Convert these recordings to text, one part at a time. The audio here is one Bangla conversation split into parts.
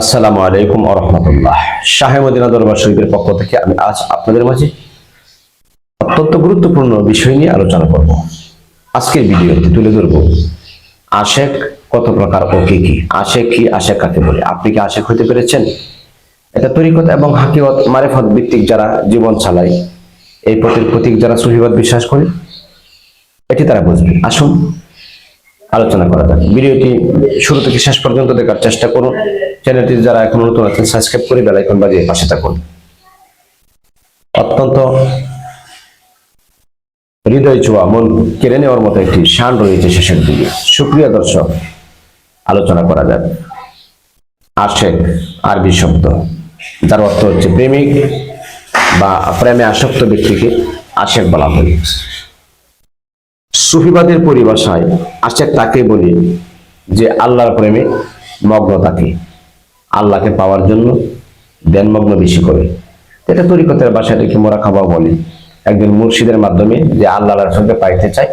আসসালামু আলাইকুম ওয়া রাহমাতুল্লাহ। শাহে মদিনা দরবার শরীফের পক্ষ থেকে আমি আজ আপনাদের মাঝে অত্যন্ত গুরুত্বপূর্ণ বিষয় নিয়ে আলোচনা করব। আজকের ভিডিওতে তুলে ধরব আশেক কত প্রকার ও কি কি। আশেক কি, আশেক কাকে বলে? আপনি কি আশেক হতে পেরেছেন? এটা তরিকত এবং হাকিকত মারিফত ভিত্তিক যারা জীবন চালায়, এই পথের প্রতীক যারা সুফিবাদ বিশ্বাস করে, এটি তারা বুঝবে। আসুন আলোচনা করা যাক। ভিডিওটি শুরু থেকে শেষ পর্যন্ত দেখার চেষ্টা করুন। চ্যানেলটি যারা এখন নতুন আছেন সাবস্ক্রাইব করে বেল আইকন বাজিয়ে পাশে থাকুন। অত্যন্ত হৃদয় ছোঁয়া, মন কেড়ে নেওয়ার মতো একটি শান রয়েছে শেষের দিকে। সুপ্রিয় দর্শক, আলোচনা করা যাক। আশেক আরবি শব্দ, যার অর্থ হচ্ছে প্রেমিক বা প্রেমে আসক্ত ব্যক্তিকে আশেক বলা হয়। সুফিবাদের পরিভাষায় আশেক তাকে বলি যে আল্লাহর প্রেমে মগ্ন থাকে, আল্লাহকে পাওয়ার জন্য ধ্যানমগ্ন বেশি করে। এটা তরিকতের ভাষাটাকে মোরাকাবা বলে। একজন মুর্শিদের মাধ্যমে যে আল্লাহর সঙ্গে পাইতে চায়,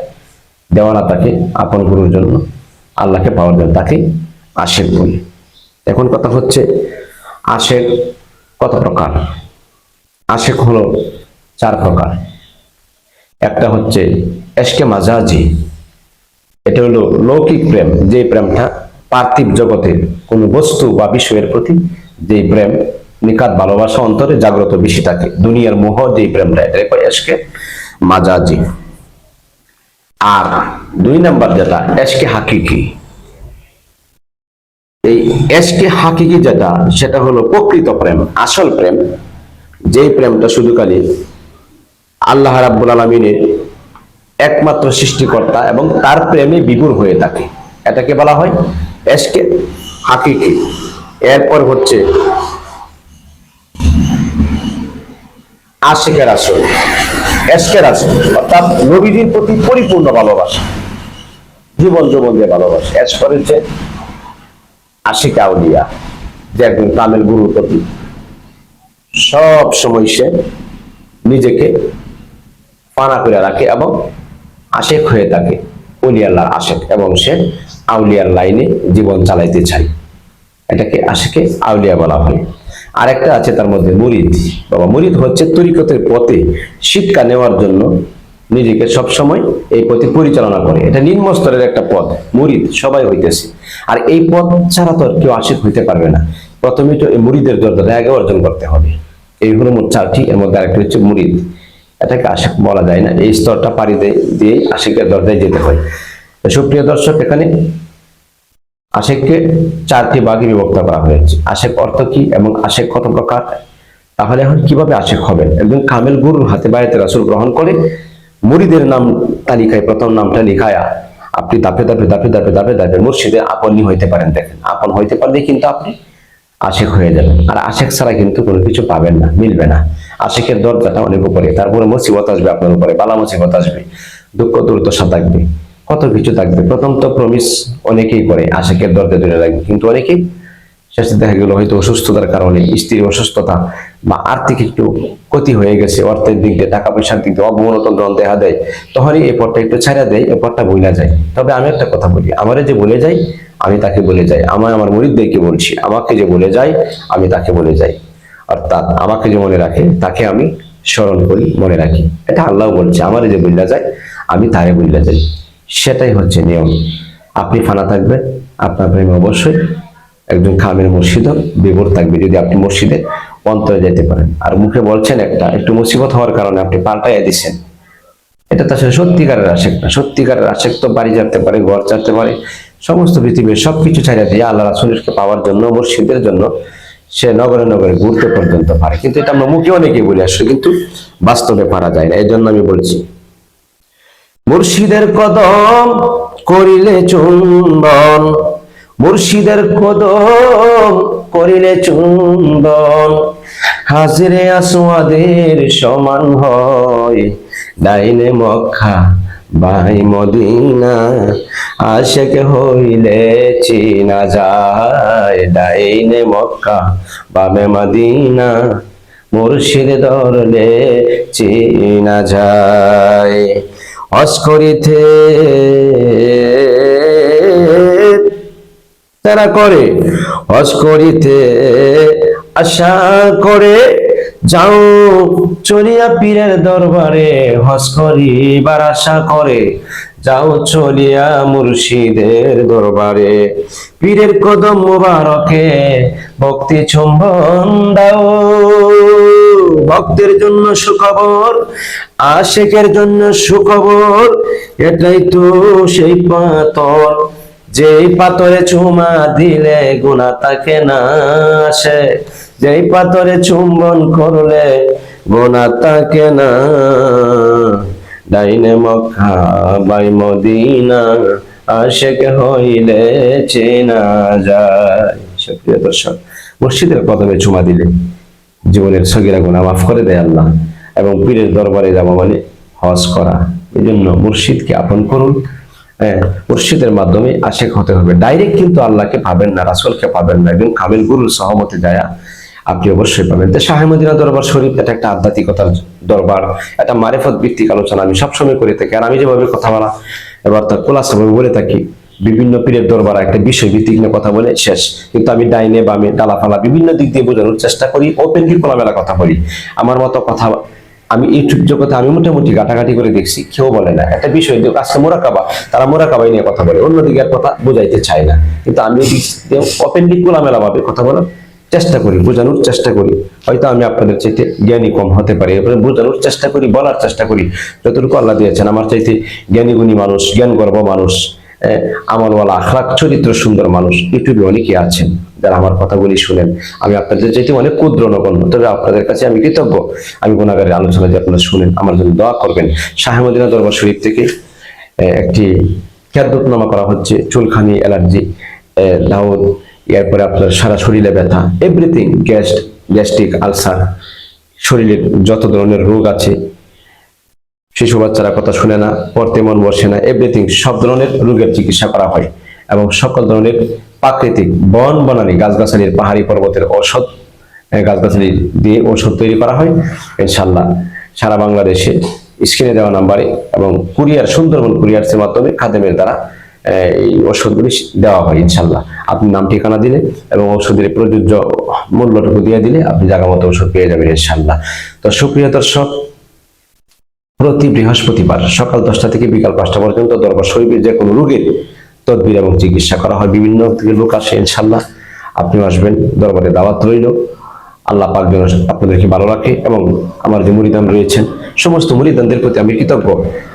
দেওয়ানা তাকে আপন গুরুর জন্য, আল্লাহকে পাওয়ার জন্য, তাকে আশেক বলে। এখন কথা হচ্ছে আশেক কত প্রকার? আশেক হলো 4 প্রকার। একটা হচ্ছে এশকে মাজাজি, এটা হলো লৌকিক প্রেম, যে প্রেমটা পার্থিব জগতের কোন বস্তু বা বিষয়ের প্রতি যে প্রেম, নিকাত ভালোবাসা অন্তরে জাগ্রত বেশি থাকে, দুনিয়ার মোহ যে প্রেমটা, এটা কয় এশকে মাজাজি। আর 2 নাম্বার যেটা এশকে হাকিকি, এই এশকে হাকিকি যেটা, সেটা হলো প্রকৃত প্রেম, আসল প্রেম, যেই প্রেমটা শুধু খালি আল্লাহ রাব্বুল আলামিনের একমাত্র সৃষ্টিকর্তা এবং তার প্রেমে বিভোর হয়ে থাকে, এটাকে বলা হয় এশকে হাকিকি। এরপর হচ্ছে আশিকের আসল, এশকের আসল, অর্থাৎ নবীজির প্রতি পরিপূর্ণ ভালোবাসা, জীবন যৌবন দিয়ে ভালোবাসা। এরপর হচ্ছে আশিক আউলিয়া, যে একজন কামেল গুরুর প্রতি সব সময় সে নিজেকে পানা করে রাখে এবং আশেক হয়ে থাকে, ওলি আল্লাহর আশেক, এবং সে আউলিয়ার লাইনে জীবন চালাইতে চায়, এটাকে আশেকে আউলিয়া বলা হয়। আর একটা আছে তার মধ্যে মুরিদ। বাবা, মুরিদ হচ্ছে তরিকতের পথে শিক্ষা নেওয়ার জন্য নিজেকে সবসময় এই পথে পরিচালনা করে। এটা নিম্ন স্তরের একটা পথ, মুরিদ সবাই হইতেছে। আর এই পথ ছাড়া তো কেউ আশেক হইতে পারবে না। প্রথমে তো এই মুরিদের দরজাটা আগে অর্জন করতে হবে। এই হলো মোট 4টি, এর মধ্যে আরেকটি হচ্ছে মুরিদ। এটাকে আশেক বলা যায় না, এই স্তরটা পাড়ি দিয়ে আশেকের দরজায় যেতে হয়। সুপ্রিয় দর্শক, এখানে আশেককে 4টি ভাগে বিভক্ত করা হয়েছে। আশেক অর্থ কি এবং আশেক কত প্রকার? তাহলে এখন কিভাবে আশেক হবেন? একজন কামেল গুরুর হাতে বায়াতে রাসূল গ্রহণ করে মুরিদের নাম তালিকায় প্রথম নামটা লিখায়া আপনি ধাপে ধাপে ধাপে ধাপে ধাপে ধাপে মুর্শিদে আপনি হইতে পারেন। দেখেন, আপন হইতে পারলে কিন্তু আপনি আশেক হয়ে যাবেন। আর আশেক ছাড়া কিন্তু কোনো কিছু পাবেন না, মিলবে না। আশেকের দরজাটা অনেক উপরে, তারপরে মুসিবত আসবে আপনার উপরে, বালা মুসিবত আসবে, দুঃখ দুর্দশা থাকবে, কত কিছু থাকবে। প্রথম তো প্রমিস অনেকেই করে আশেকের দরজা ধরে রাখবে, কিন্তু অনেকেই শেষে দেখা গেল হয়তো অসুস্থতার কারণে, স্ত্রীর অসুস্থতা বা আর্থিক একটু ক্ষতি হয়ে গেছে, অর্থের দিক দিয়ে, টাকা পয়সার দিক দিয়ে অবনতন দেখা দেয়, তখনই এই পথটা একটু ছাড়া দেয়, এই পথটা ভুলে যায়। তবে আমি একটা কথা বলি, আমারে যে বলে যাই আমি তাকে বলে যাই, আমার মুরিদদেরকে বলছি, আমাকে যে বলে যায় আমি তাকে বলে যাই। অর্থাৎ আমাকে যে মনে রাখে তাকে আমি স্মরণ করি, মনে রাখি। এটা আল্লাহ বলছে, আমারে যে বললা যায় আমি তারে বললা যাই। সেটাই হচ্ছে নিয়ম। আপনি ফানা থাকবেন, আপনার প্রেমে অবশ্যই একজন কামেল মুর্শিদ বিভোর থাকবে, যদি আপনি মুর্শিদে অন্তরে যেতে পারেন। আর মুখে বলছেন একটা, একটু মুসিবত হওয়ার কারণে আপনি পাল্টাইয়া দিচ্ছেন, এটা তো আসলে সত্যিকারের আশেক না। সত্যিকারের আশেক তো বাড়ি যেতে পারে, ঘর যেতে পারে, সমস্ত পৃথিবীর সবকিছু ছাড়া দিয়ে আল্লাহ রাসূলকে পাওয়ার জন্য, মুর্শিদের জন্য সে নগরে নগরে ঘুরতে পর্যন্ত পারে। কিন্তু এটা আমরা মুখে অনেকেই বলি, আসলে কিন্তু বাস্তবে পারা যায় না। এই জন্য আমি বলছি, মুর্শিদের কদম করিলে চুম্বন, মুর্শিদের কদম করিলে চুম্বন, হাজরে আসওয়াদের সমান হয়, ডাইনে মক্কা বাই মদিনা, আশেক হইলে চিনা যায়, ডাইনে মক্কা বামে মদিনা, মুর্শিদ ধরলে চিনা যায়। হজ করিতে তারা করে হজ করিতে আশা করে, যাও চলিয়া পীরের দরবারে, হজ করিবার আশা করে, যাও চলিয়া মুর্শিদের দরবারে। পীরের কদম মুবারকে ভক্তি চুম্বন দাও, ভক্তের জন্য সুখবর, আশিকের জন্য সুখবর, এটাই তো সেই পাথর, যেই পাথরে চুমা দিলে গুনাহ থাকে না আসে, যেই পাথরে চুম্বন করলে গুনাহ থাকে না। ডাইনে মক্কা বাই মদিনা, আশিক হইলে চেনা যায়। সুপ্রিয় দর্শক, মসজিদের কদমে চুমা দিলে জীবনের সগীরা গুনাহ মাফ করে দেয় আল্লাহ, এবং পীরের দরবারে যাওয়া মানে হজ করা। এই জন্য মুর্শিদকে আপন করুন। মুর্শিদের মাধ্যমে আশিক হতে হবে। ডাইরেক্ট কিন্তু আল্লাহকে পাবেন না, রাসূলকে পাবেন না, এবং কামিল গুরুর সহমতে যায় আপনি অবশ্যই পাবেন। তো শাহে মদিনা দরবার শরীফ এটা একটা আধ্যাত্মিকতার দরবার, এটা মারিফত ভিত্তিক আলোচনা আমি সবসময় করে থাকি। আর আমি যেভাবে কথা বলা এবার তার খোলাসাভাবে বলে থাকি, বিভিন্ন পীরের দরবার একটা বিষয় ভিত্তিক নিয়ে কথা বলে শেষ, কিন্তু আমি ডাইনে বামে ডালাফালা বিভিন্ন দিক দিয়ে বোঝানোর চেষ্টা করি, ওপেনলি খোলামেলা কথা বলি। আমার মতো কথা আমি ইউটিউব জগতে আমি মোটামুটি ঘাটাঘাটি করে দেখছি, কেউ বলে না একটা বিষয় আজকে মোরাকাবা, তারা মোরাকাবাই নিয়ে কথা বলে, অন্যদিকে আর কথা বোঝাইতে চায় না। কিন্তু আমি ওপেনলি খোলামেলা ভাবে কথা বলার চেষ্টা করি, বোঝানোর চেষ্টা করি। হয়তো আমি আপনাদের চাইতে জ্ঞানী কম হতে পারি, এবারে বোঝানোর চেষ্টা করি, বলার চেষ্টা করি যতটুকু আল্লাহ দিয়েছেন। আমার চাইতে জ্ঞানী গুণী মানুষ, জ্ঞান গর্ব মানুষ, আমলওয়ালা আখলাক চরিত্র সুন্দর মানুষ ইউটিউবে অনেকে আছেন যারা আমার কথাগুলি শুনেন। আমি আপনাদের চাইতে অনেক ক্ষুদ্র নগণ্য, তবে আপনাদের কাছে আমি কৃতজ্ঞ। আমি গুনাহগারের আলোচনা যে আপনারা শুনেন, আমার জন্য দোয়া করবেন। শাহে মদিনা দরবার শরীফ থেকে একটি খেদমতনামা করা হচ্ছে, চুলখানি, অ্যালার্জি, দাউদ, এরপরে আপনার সারা শরীরে ব্যথা, এভরিথিং, গ্যাস্ট্রিক, আলসার, শরীরের যত ধরনের রোগ আছে, শিশু বাচ্চারা কথা শুনে না, পড়তে মন বসে না, এভরিথিং, সব ধরনের রোগের চিকিৎসা করা হয়, এবং সকল ধরনের প্রাকৃতিক বন বনানি গাছগাছালির, পাহাড়ি পর্বতের ঔষধ, গাছগাছালি দিয়ে ঔষধ তৈরি করা হয় ইনশাআল্লাহ। সারা বাংলাদেশে স্ক্রিনে দেওয়া নাম্বারে এবং কুরিয়ার, সুন্দরবন কুরিয়ার্সের মাধ্যমে খাদেমের দ্বারা এই ওষুধগুলি দেওয়া হয় ইনশাআল্লাহ। আপনি নাম ঠিকানা দিলে এবং ওষুধের প্রযোজ্য মূল্যটুকু দিয়ে দিলে আপনি জায়গা মতো ওষুধ পেয়ে যাবেন ইনশাআল্লাহ। তো সুপ্রিয় দর্শক, প্রতি বৃহস্পতিবার সকাল 10টা থেকে বিকাল 5টা পর্যন্ত দরবার শরীফে যে কোনো রোগের তদবির এবং চিকিৎসা করা হয়। বিভিন্ন থেকে লোক আসে ইনশাআল্লাহ, আপনিও আসবেন, দরবারে দাওয়াত রইল। আল্লাহ পাক যেন আপনাদেরকে ভালো রাখে, এবং আমার যে মুরিদান রয়েছেন সমস্ত মুরিদানদের প্রতি আমি কৃতজ্ঞ।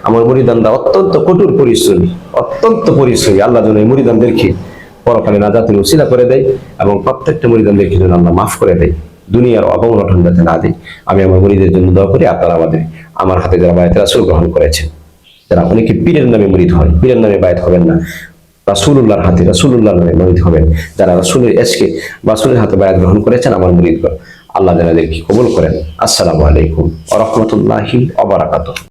আমার মুরিদানরা অত্যন্ত কঠোর পরিশ্রমী, অত্যন্ত পরিশ্রমী। আল্লাহ যেন এই মুরিদানদেরকে পরকালে নাজাতের উসিলা করে দেয়, এবং প্রত্যেকটা মুরিদানদেরকে যেন আল্লাহ মাফ করে দেয়, দুনিয়ার অবনঠন যাতে না দেয়। আমি আমার মুরিদের জন্য দোয়া করি। আপনারা আমার হাতে যারা বায়াত রাসূল গ্রহণ করেছেন, যারা অনেকে পীরের নামে মুরিদ হয়, পীরের নামে বায়াত হবেন না, রাসূলুল্লাহর হাতে, রাসূলুল্লাহর নামে মুরিদ হবেন। যারা রাসূলের এশকে রাসূলের হাতে বায়াত গ্রহণ করেছেন, আমার মুরিদগণ, আল্লাহ যেন এদেরকে কবুল করেন। আসসালামু আলাইকুম ওয়া রাহমাতুল্লাহি ওয়া বারাকাতুহু।